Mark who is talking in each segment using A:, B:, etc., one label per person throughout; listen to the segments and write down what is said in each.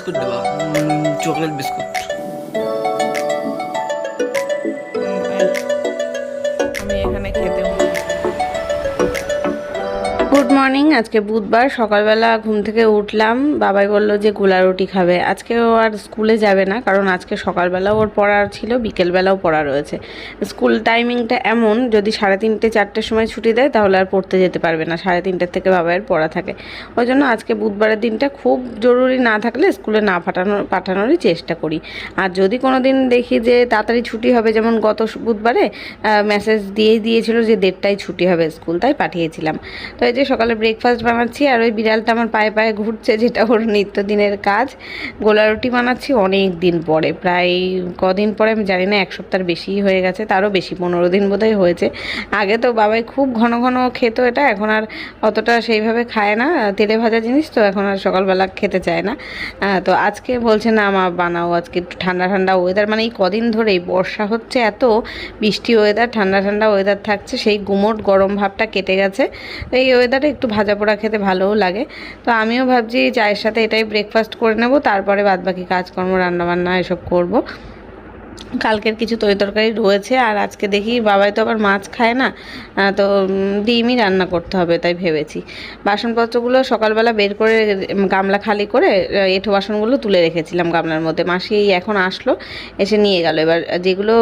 A: Biscuit দেবা, chocolate biscuit.
B: আমি এখানে খেতে। Good morning. আজকে বুধবার, সকালবেলা ঘুম থেকে উঠলাম, বাবাই বলল যে গোলা রুটি খাবে। আজকে ও আর স্কুলে যাবে না, কারণ আজকে সকালবেলাও ওর পড়া ছিল, বিকেলবেলাও পড়া রয়েছে। স্কুল টাইমিংটা এমন, যদি 3:30 4টের সময় ছুটি দেয় তাহলে আর পড়তে যেতে পারবে না, 3:30 থেকে বাবাইয়ের পড়া থাকে। ওই জন্য আজকে বুধবারের দিনটা খুব জরুরি না থাকলে স্কুলে না পাঠানোরই চেষ্টা করি। আর যদি কোনো দিন দেখি যে তাড়াতাড়ি ছুটি হবে, যেমন গত বুধবারে মেসেজ দিয়েছিল যে 1:30টায় ছুটি হবে স্কুল, তাই পাঠিয়েছিলাম। তো এই যে সকালে ব্রেকফাস্ট বানাচ্ছি, আর ওই বিড়ালটা আমার পায়ে পায়ে ঘুরছে, যেটা ওর নিত্যদিনের কাজ। গোলা রুটি বানাচ্ছি অনেক দিন পরে, প্রায় কদিন পরে আমি জানি না, 1 সপ্তাহের বেশিই হয়ে গেছে, তারও বেশি, 15 দিন বোধহয় হয়েছে। আগে তো বাবাই খুব ঘন ঘন খেত এটা, এখন আর অতটা সেইভাবে খায় না, তেলে ভাজা জিনিস তো এখন আর সকালবেলা খেতে চায় না। তো আজকে বলছে না মা বানাও, আজকে একটু ঠান্ডা ঠান্ডা ওয়েদার, মানে এই কদিন ধরেই বর্ষা হচ্ছে, এত বৃষ্টি ওয়েদার, ঠান্ডা ঠান্ডা ওয়েদার থাকছে, সেই গুমোট গরম ভাবটা কেটে গেছে। তো এই ওয়েদারে একটু ভাজা পোড়া খেতে ভালোও লাগে। তো আমিও ভাবছি চায়ের সাথে এটাই ব্রেকফাস্ট করে নেব, তারপরে বাদবাকি কাজকর্ম রান্নাবান্না এসব করব। কালকের কিছু তরকারি রয়েছে, আর আজকে দেখি বাবাই তো আবার মাছ খায় না, তো ডিমই রান্না করতে হবে, তাই ভেবেছি। বাসনপত্রগুলো সকালবেলা বের করে গামলা খালি করে এঁঠো বাসনগুলো তুলে রেখেছিলাম গামলার মধ্যে, মাসি এই এখন আসলো, এসে নিয়ে গেল। এবার যেগুলো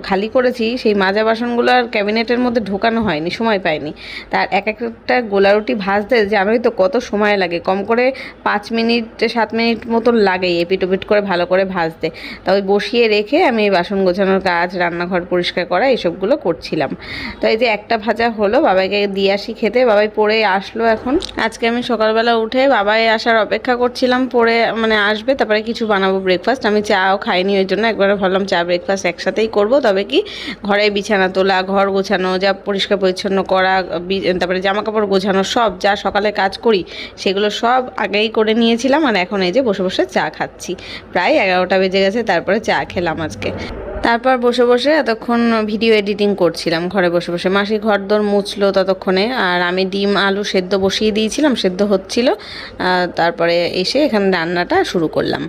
B: খালি করেছি সেই মাজা বাসনগুলো আর ক্যাবিনেটের মধ্যে ঢোকানো হয়নি, সময় পাইনি। তার একটা গোলা রুটি ভাজতে জানোই তো কত সময় লাগে, কম করে 5 মিনিট 7 মিনিট মতন লাগে এপিট ওপিট করে ভালো করে ভাজতে। তা ওই বসিয়ে রেখে আমি বাসন গোছানোর কাজ, রান্নাঘর পরিষ্কার করা এসবগুলো করছিলাম। তো এই যে একটা ভাজা হলো, বাবাইকে দিয়ে আসি খেতে, বাবাই পড়ে আসলো এখন। আজকে আমি সকালবেলা উঠে বাবাই আসার অপেক্ষা করছিলাম, পড়ে মানে আসবে, তারপরে কিছু বানাবো ব্রেকফাস্ট। আমি চাও খাইনি, ওই জন্য একবারে ভাবলাম চা ব্রেকফাস্ট একসাথেই করব। তবে কি ঘরে বিছানা তোলা, ঘর গোছানো, যা পরিষ্কার পরিচ্ছন্ন করা, তারপরে জামা কাপড় গোছানো, সব যা সকালে কাজ করি সেগুলো সব আগেই করে নিয়েছিলাম। আর এখন এই যে বসে বসে চা খাচ্ছি, প্রায় 11টা বেজে গেছে, তারপরে চা খেলাম আজকে। তারপর বসে বসে এতক্ষণ ভিডিও এডিটিং করছিলাম, ঘরে বসে বসে। মাসি ঘরদোর মুছলো ততক্ষণে, আর আমি ডিম আলু সেদ্ধ বসিয়ে দিয়েছিলাম, সেদ্ধ হচ্ছিল। তারপরে এসে এখানে রান্নাটা শুরু করলাম।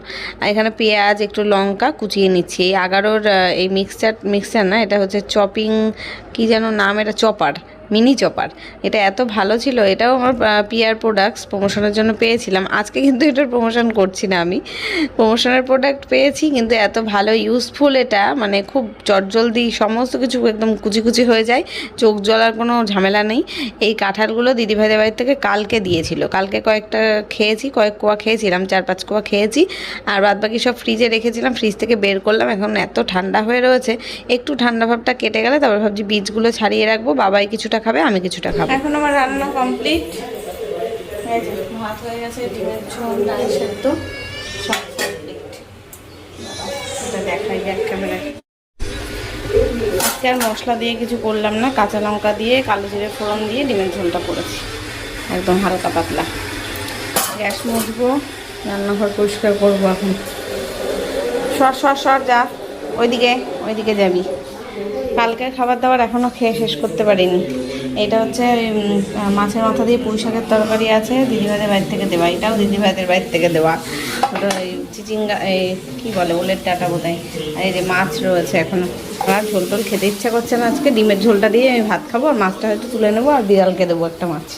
B: এখানে পেঁয়াজ, একটু লঙ্কা কুচিয়ে নিচ্ছি। এই 11-র এই মিক্সচার না, এটা হচ্ছে চপিং, কি যেন নাম, এটা চপার, মিনি চপার। এটা এত ভালো ছিল, এটাও আমার পিআর প্রোডাক্টস প্রমোশনের জন্য পেয়েছিলাম। আজকে কিন্তু এটার প্রমোশন করছি না, আমি প্রমোশনের প্রোডাক্ট পেয়েছি, কিন্তু এত ভালো ইউজফুল এটা, মানে খুব চটজলদি সমস্ত কিছু একদম কুচি কুচি হয়ে যায়, চোখ জ্বলার কোনো ঝামেলা নেই। এই কাঁঠালগুলো দিদিভাইদের বাড়ি থেকে কালকে দিয়েছিল, কালকে কয়েকটা খেয়েছি, কয়েক কোয়া খেয়েছিলাম, 4-5 কোয়া খেয়েছি, আর বাদবাকি সব ফ্রিজে রেখেছিলাম, ফ্রিজ থেকে বের করলাম, এখন এত ঠান্ডা হয়ে রয়েছে। একটু ঠান্ডা ভাবটা কেটে গেলে তারপর ভাবছি বীজগুলো ছাড়িয়ে রাখবো, বাবাই কিছুটা খাবে, আমি কিছুটা খাবো। এখন আমার রান্না কমপ্লিট, ভাত হয়ে গেছে, ডিমের ঝোল, ডাল সেদ্ধ, সব কমপ্লিট। এটা দেখাই এক ক্যামেরায়। আজকে আর মশলা দিয়ে কিছু করলাম না, কাঁচা লঙ্কা দিয়ে, কালো জিরে ফোড়ন দিয়ে ডিমের ঝোলটা করেছি, একদম হালকা পাতলা। গ্যাস মুছবো, রান্নাঘর পরিষ্কার করবো এখন। সর যা, ওইদিকে যাবি। কালকের খাবার দাবার এখনও খেয়ে শেষ করতে পারিনি। এটা হচ্ছে মাছের মাথা দিয়ে পুঁই শাকের তরকারি আছে, দিদিভাইদের বাড়ি থেকে দেওয়া, এটাও দিদিভাইদের বাড়ি থেকে দেওয়া। ওটা এই চিচিঙ্গা, এই কী বলে, ওলের ডাটা বোধহয়। আর এই যে মাছ রয়েছে এখনও। আর ঝোল টোল খেতে ইচ্ছা করছে না আজকে, ডিমের ঝোলটা দিয়ে আমি ভাত খাবো, আর মাছটা হয়তো তুলে নেবো, আর বিড়ালকে দেবো একটা মাছ।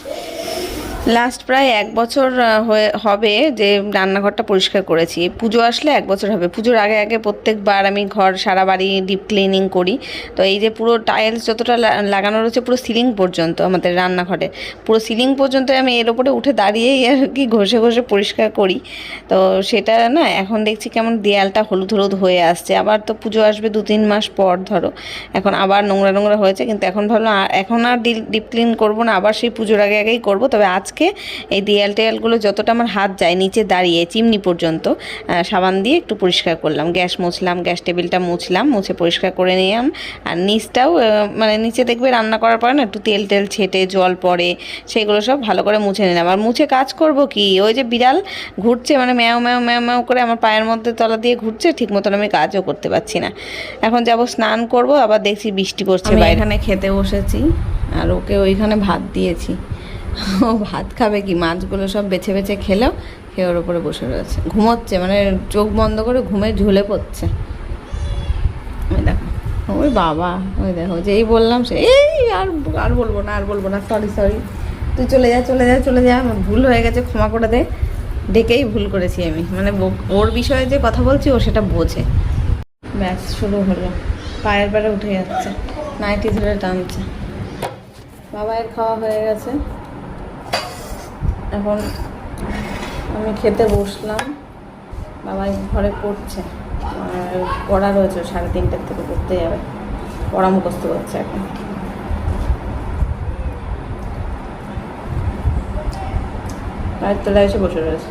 B: লাস্ট প্রায় 1 বছর হবে যে রান্নাঘরটা পরিষ্কার করেছি। পুজো আসলে 1 বছর হবে। পুজোর আগে প্রত্যেকবার আমি ঘর সারা বাড়ি ডিপ ক্লিনিং করি। তো এই যে পুরো টাইলস যতটা লাগানো রয়েছে, পুরো সিলিং পর্যন্ত, আমাদের রান্নাঘরে পুরো সিলিং পর্যন্ত আমি এর ওপরে উঠে দাঁড়িয়েই আর কি ঘষে ঘষে পরিষ্কার করি। তো সেটা না, এখন দেখছি কেমন দেয়ালটা হলুদ হলুদ হয়ে আসছে। আবার তো পুজো আসবে 2-3 মাস পর, ধরো এখন আবার নোংরা নোংরা হয়েছে, কিন্তু এখন ভাবলাম এখন আর ডিপ ক্লিন করবো না, আবার সেই পুজোর আগেই করবো। তবে আজকে এই দেয়াল টেয়ালগুলো যতটা আমার হাত যায় নিচে দাঁড়িয়ে চিমনি পর্যন্ত সাবান দিয়ে একটু পরিষ্কার করলাম, গ্যাস মুছলাম, গ্যাস টেবিলটা মুছলাম, মুছে পরিষ্কার করে নিলাম। আর নিচটাও মানে নিচে দেখবে রান্না করার পরে না একটু তেল ছেটে জল পড়ে, সেগুলো সব ভালো করে মুছে নিলাম। আর মুছে কাজ করব কি, ওই যে বিড়াল ঘুরছে, মানে ম্যাও ম্যাও ম্যাও ম্যাও করে আমার পায়ের মধ্যে তলা দিয়ে ঘুরছে, ঠিক মতন আমি কাজও করতে পারছি না। এখন যাব স্নান করব, আবার দেখছি বৃষ্টি পড়ছে বাইরে। এখানে খেতে বসেছি, আর ওকে ওইখানে ভাত দিয়েছি। ও ভাত খাবে কি, মাছগুলো সব বেছে বেছে খেলো, খেয়ে ওর উপরে বসে রয়েছে, ঘুমোচ্ছে, মানে চোখ বন্ধ করে ঘুমে ঝুলে পড়ছে। ওই দেখো, ওই বাবা, ওই দেখো, যেই বললাম সে এই আর আর বলবো না, আর বলবো না, সরি সরি, তুই চলে যা চলে যা চলে যা, আমার ভুল হয়ে গেছে, ক্ষমা করে দে। ডেকেই ভুল করেছি আমি, মানে ওর বিষয়ে যে কথা বলছি ও সেটা বোঝে। ব্যাস শুরু হলো, পায়ের বেড়ে উঠে যাচ্ছে, নাইটি ধরে টানছে। বাবাইয়ের খাওয়া হয়ে গেছে, এখন আমি খেতে বসলাম। বাবাই ঘরে পড়ছে, আর পড়া রয়েছে, 3:30 থেকে পড়তে যাবে, পড়া মুখস্থ করছে এখন। পায়ের তলায় এসে বসে রয়েছে।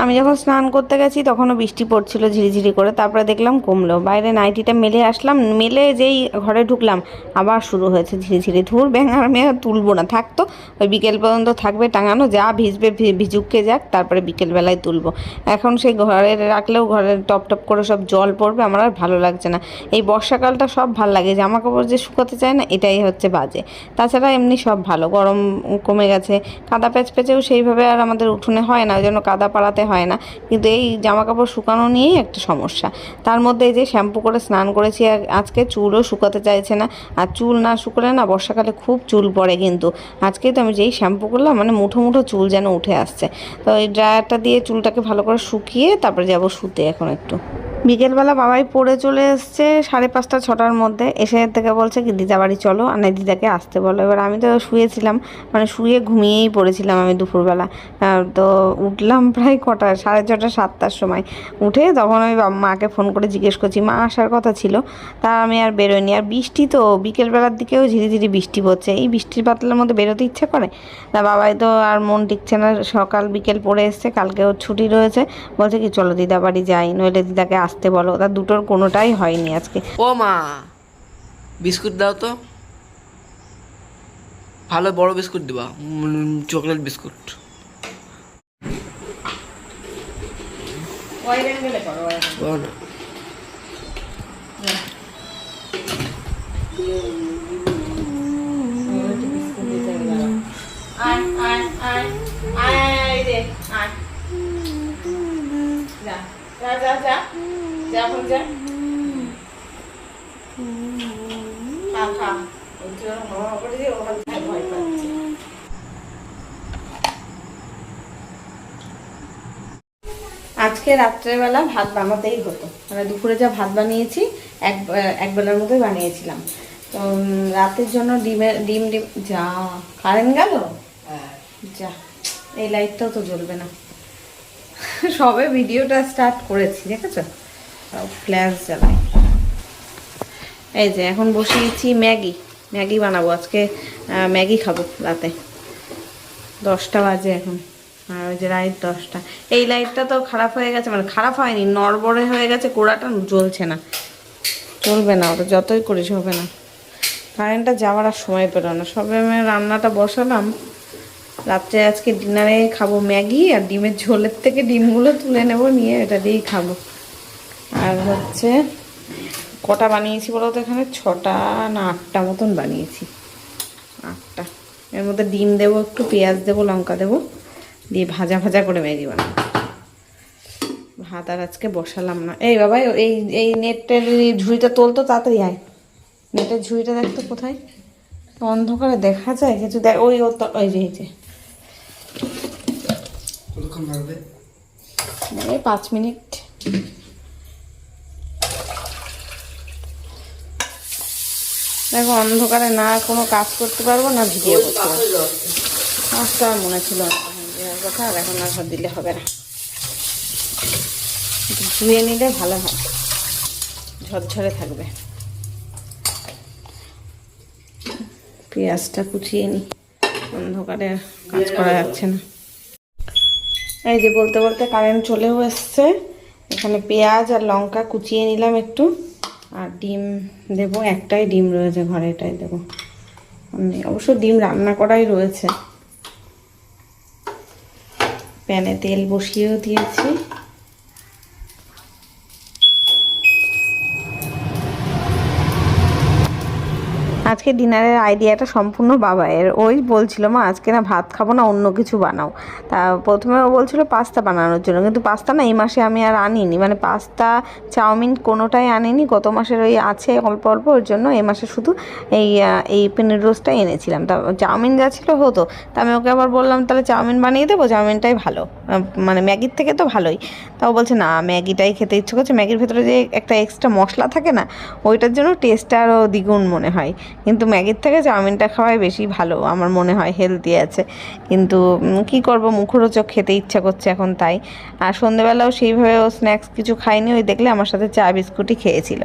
B: আমি যখন স্নান করতে গেছি তখনও বৃষ্টি পড়ছিল ঝিরিঝিরি করে, তারপরে দেখলাম কমলো। বাইরে নাইটিটা মেলে আসলাম, মেলে যেই ঘরে ঢুকলাম আবার শুরু হয়েছে ঝিরিঝিরি। ধুর ব্যাঙার মেয়ে তুলবো না, থাকতো ওই বিকেল পর্যন্ত থাকবে টাঙানো, যা ভিজবে ভিজুককে যাক, তারপরে বিকেলবেলায় তুলবো। এখন সেই ঘরে রাখলেও ঘরে টপ টপ করে সব জল পড়বে, আমার আর ভালো লাগছে না। এই বর্ষাকালটা সব ভালো লাগে, জামা কাপড় যে শুকোতে চায় না, এটাই হচ্ছে বাজে। তাছাড়া এমনি সব ভালো, গরম কমে গেছে, কাদা প্যাচ প্যাচেও সেইভাবে আর আমাদের উঠোনে হয় না, ওই জন্য কাদা পাড়াতে হয় না। কিন্তু এই জামা কাপড় শুকানো নিয়েই একটা সমস্যা। তার মধ্যে এই যে শ্যাম্পু করে স্নান করেছি আজকে, চুলও শুকাতে চাইছে না। আর চুল না শুকলে না বর্ষাকালে খুব চুল পড়ে, কিন্তু আজকে তো আমি যেই শ্যাম্পু করলাম মানে মুঠো মুঠো চুল যেন উঠে আসছে। তো এই ড্রায়ারটা দিয়ে চুলটাকে ভালো করে শুকিয়ে তারপরে যাব শুতে এখন একটু। বিকেলবেলা বাবাই পড়ে চলে এসছে 5:30 6টার মধ্যে, এসে থেকে বলছে কি দিদা বাড়ি চলো, আর নাই দিদাকে আসতে বলো। এবার আমি তো শুয়েছিলাম, মানে শুয়ে ঘুমিয়েই পড়েছিলাম আমি দুপুরবেলা। তো উঠলাম প্রায় কটা, 6:30 7টার সময়। উঠে তখন আমি মাকে ফোন করে জিজ্ঞেস করছি, মা আসার কথা ছিল, তা আমি আর বেরোয়নি। আর বৃষ্টি তো বিকেলবেলার দিকেও ঝিরিঝিরি বৃষ্টি পড়ছে, এই বৃষ্টির বাতলের মধ্যে বেরোতে ইচ্ছে করে না। বাবাই তো আর মন টিকছে না, সকাল বিকেল পড়ে এসছে, কালকেও ছুটি রয়েছে, বলছে কি চলো দিদা বাড়ি যাই, নইলে দিদাকে আসতে বলো। তা দুটোর কোনোটাই হয়নি আজকে।
A: ও মা, বিস্কুট দাও তো, ভালো বড় বিস্কুট দিবা, চকলেট বিস্কুট। বলো না।
B: আজকে রাত্রেবেলা ভাত বানাতেই হতো, মানে দুপুরে যা ভাত বানিয়েছি এক বেলার মতোই বানিয়েছিলাম। তো রাতের জন্য ডিম যা কারেন্ট গেল, যা এই লাইটটাও তো জ্বলবে না। সবে ভিডিওটা স্টার্ট করেছি, দেখেছো, ফ্ল্যাশ জ্বালাই। এই যে এখন বসিয়েছি ম্যাগি বানাবো আজকে, ম্যাগি খাবো রাতে। 10টা বাজে এখন, আর ওই যে রাত 10টা। এই লাইটটা তো খারাপ হয়ে গেছে, মানে খারাপ হয়নি, নড়বড়ে হয়ে গেছে, গোড়াটা জ্বলছে না, চলবে না, ওটা যতই করিস হবে না। কারেন্টটা যাওয়ার আর সময় পেল না, সবে আমি রান্নাটা বসালাম। রাত্রে আজকে ডিনারে খাবো ম্যাগি, আর ডিমের ঝোলের থেকে ডিমগুলো তুলে নেব, নিয়ে এটা দিয়েই খাবো। আর হচ্ছে কটা বানিয়েছি বলো তো, এখানে 6টা না 8টা মতন বানিয়েছি, 8টা। এর মধ্যে ডিম দেবো, একটু পেঁয়াজ দেবো, লঙ্কা দেবো, দিয়ে ভাজা ভাজা করে ম্যাগি বানাবো। ভাত আর আজকে বসালাম না। এই বাবা, এই নেটের ঝুড়িটা তোলতো, তাড়াতাড়ি আয়, নেটের ঝুড়িটা দেখতো কোথায়, অন্ধকারে দেখা যায় কিছু, দেখ ওই ওই যে এই 5 মিনিট। দেখো অন্ধকারে না কোনো কাজ করতে পারবো না, ভিডিও করতে পারবো। আজটা আর মনে ছিল কথা, আর এখন আর দিলে হবে না, ধুয়ে নিলে ভালো হয়, ঝরঝরে থাকবে। পেঁয়াজটা কুচিয়ে নিই, অন্ধকারে কাজ করা যাচ্ছে না। এই যে বলতে বলতে কারেন্ট চলেও এসছে, এখানে পেঁয়াজ আর লঙ্কা কুচিয়ে নিলাম একটু, আর ডিম দেবো, একটাই ডিম রয়েছে ঘরে, এটাই দেবো। অবশ্য ডিম রান্না করাই রয়েছে, প্যানে তেল বসিয়েও দিয়েছি। আজকে ডিনারের আইডিয়াটা সম্পূর্ণ বাবাইয়ের। ওই বলছিল মা আজকে না ভাত খাবো না, অন্য কিছু বানাও। তা প্রথমে ও বলছিল পাস্তা বানানোর জন্য, কিন্তু পাস্তা না এই মাসে আমি আর আনিনি, মানে পাস্তা চাউমিন কোনোটাই আনিনি। গত মাসের ওই আছে অল্প অল্প, ওর জন্য এই মাসে শুধু এই পনির রোস্টটা এনেছিলাম। তা চাউমিন যা ছিল হতো, তা আমি ওকে আবার বললাম তাহলে চাউমিন বানিয়ে দেবো, চাউমিনটাই ভালো, মানে ম্যাগির থেকে তো ভালোই। তাও বলছে না ম্যাগিটাই খেতে ইচ্ছে করছে, ম্যাগির ভেতরে যে একটা এক্সট্রা মশলা থাকে না, ওইটার জন্য টেস্টটা আরও দ্বিগুণ মনে হয়। কিন্তু ম্যাগির থেকে চাউমিনটা খাওয়াই বেশি ভালো আমার মনে হয়, হেলদি আছে। কিন্তু কি করব, মুখরোচক খেতে ইচ্ছা করছে এখন তাই। আর সন্ধেবেলাও সেইভাবে ও স্ন্যাক্স কিছু খায়নি, ওই দেখলে আমার সাথে চা বিস্কুটই খেয়েছিল,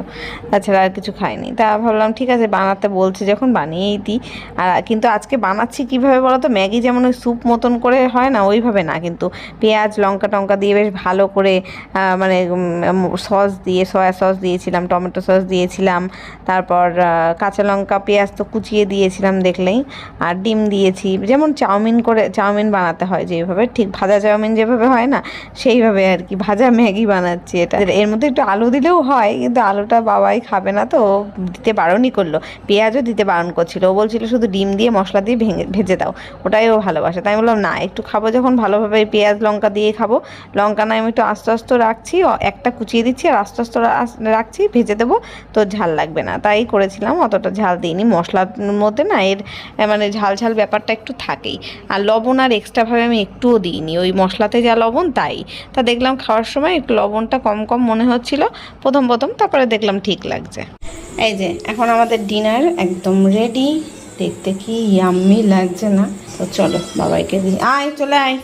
B: তাছাড়া আর কিছু খায়নি। তা ভাবলাম ঠিক আছে বানাতে বলছে যখন বানিয়েই দিই। আর কিন্তু আজকে বানাচ্ছি কীভাবে বলো তো, ম্যাগি যেমন ওই স্যুপ মতন করে হয় না, ওইভাবে না, কিন্তু পেঁয়াজ লঙ্কা টঙ্কা দিয়ে বেশ ভালো করে মানে সস দিয়ে, সয়া সস দিয়েছিলাম, টমেটো সস দিয়েছিলাম, তারপর কাঁচা লঙ্কা পেঁয়াজ তো কুচিয়ে দিয়েছিলাম দেখলেই, আর ডিম দিয়েছি। যেমন চাউমিন বানাতে হয় যেভাবে, ঠিক ভাজা চাউমিন যেভাবে হয় না সেইভাবে আর কি, ভাজা ম্যাগি বানাচ্ছি এটা। এর মধ্যে একটু আলু দিলেও হয়, কিন্তু আলুটা বাবাই খাবে না, তো দিতে বারণই করলো। পেঁয়াজও দিতে বারণ করছিল, ও বলছিল শুধু ডিম দিয়ে মশলা দিয়ে ভেজে দাও, ওটাই ও ভালোবাসে। তাই বললাম না, একটু খাবো যখন ভালোভাবে পেঁয়াজ লঙ্কা দিয়ে খাবো, লঙ্কা না আমি একটু আস্তে আস্তে রাখছি, একটা কুচিয়ে দিচ্ছি আর আস্তে আস্তে রাখছি, ভেজে দেবো তো ঝাল লাগবে না, তাই করেছিলাম। অতটা ঝাল দিইনি, মশলার মধ্যে না এর মানে ঝাল ঝাল ব্যাপারটা একটু থাকেই। আর লবণ আর এক্সট্রাভাবে আমি একটুও দিইনি, ওই মশলাতে যা লবণ তাই। তা দেখলাম খাওয়ার সময় একটু লবণটা কম কম মনে হচ্ছিল প্রথম, তারপরে দেখলাম ঠিক লাগছে। এই যে এখন আমাদের ডিনার একদম রেডি, দেখতে কি ইয়াম্মি লাগছে না? তো চলো বাবাইকে দিই, আয় চলে আয়,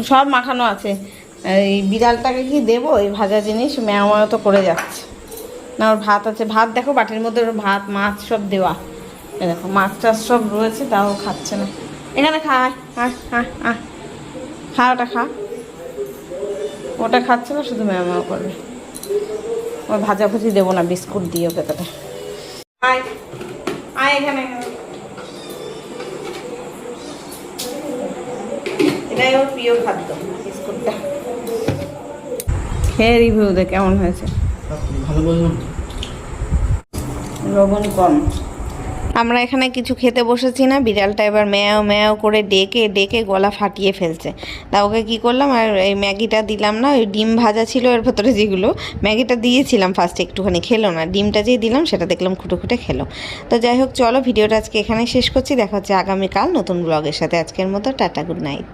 B: সব মাখানো আছে। এই বিড়ালটাকে কি দেবো এই ভাজা জিনিস, ম্যাও তো করে যাচ্ছে না। ওর ভাত আছে, ভাত দেখো বাটির মধ্যে, ওর ভাত মাছ সব দেওয়া, এ দেখো মাছ টাছ সব রয়েছে, তাও খাচ্ছে না। এখানে খা, খা ওটা খা, ওটা খাচ্ছে না, শুধু ম্যাও করবে। ওর ভাজাভুজি দেবো না, বিস্কুট দিয়ে ওকে তাতে। আয় আয় এখানে, এটাই ওর প্রিয় খাদ্য বিস্কুটটা। খেয়ে রিভিউ দে কেমন হয়েছে।
A: ভালো বললাম,
B: লবণ কম। আমরা এখানে কিছু খেতে বসেছি না, বিড়ালটা এবার ম্যাও ম্যাও করে ডেকে ডেকে গলা ফাটিয়ে ফেলছে। তা ওকে কী করলাম, আর এই ম্যাগিটা দিলাম না, ওই ডিম ভাজা ছিল এর ভেতরে যেগুলো, ম্যাগিটা দিয়েছিলাম ফার্স্টে একটুখানি, খেলো না, ডিমটা যেই দিলাম সেটা দেখলাম খুঁটে খুঁটে খেলো। তো যাই হোক চলো ভিডিওটা আজকে এখানেই শেষ করছি, দেখা হচ্ছে আগামীকাল নতুন ব্লগের সাথে। আজকের মতো টাটা, গুড নাইট।